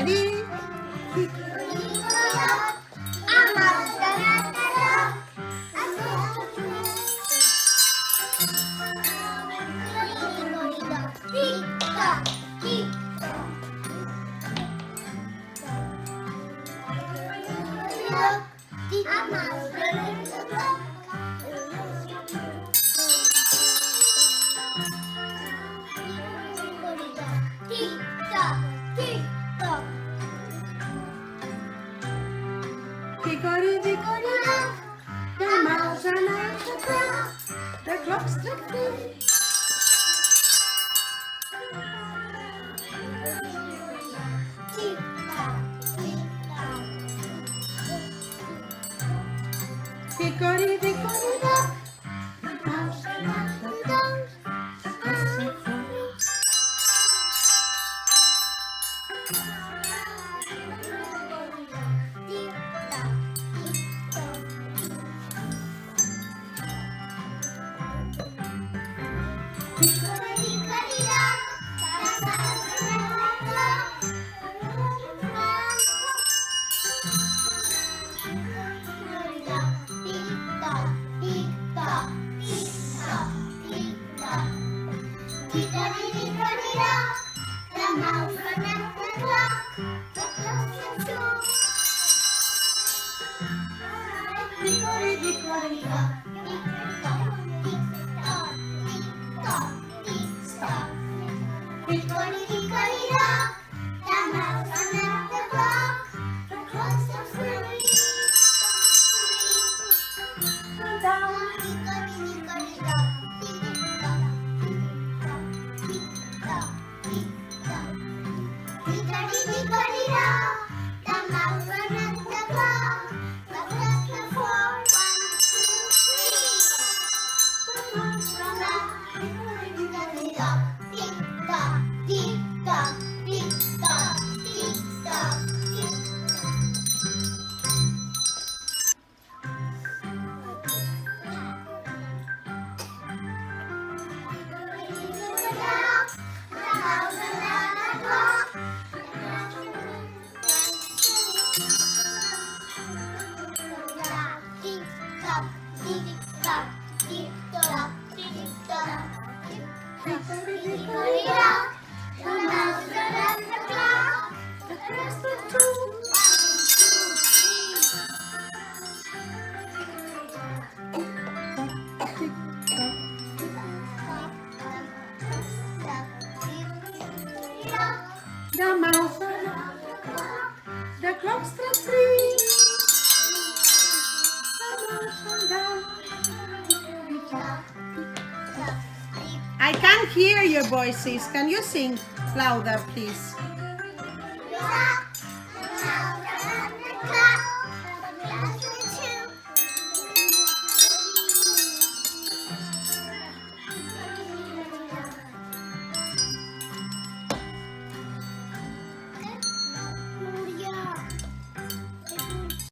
hickory. Hickory dickory dock, the mouse ran out the clock. The clock struck 3. Hickory dickory dock, the mouse ran out the clock. The clock struck 4. Hickory dickory dock. Hickory dickory dock, the mouse ran at the clock. The clock struck 3. Down. Hickory dickory dock, tick-tock, tick-tock, tick-tock. Hickory dickory dock, the mouse ran at the clock. The clock struck 4. 1, 2, 3. Hickory dickory dock, tick-tock, tick-tock, tick-tock, tick-tock, tick-tock. The mouse ran out the clock. The clock struck 3. The mouse ran down. I can't hear your voices. Can you sing louder, please? Yeah.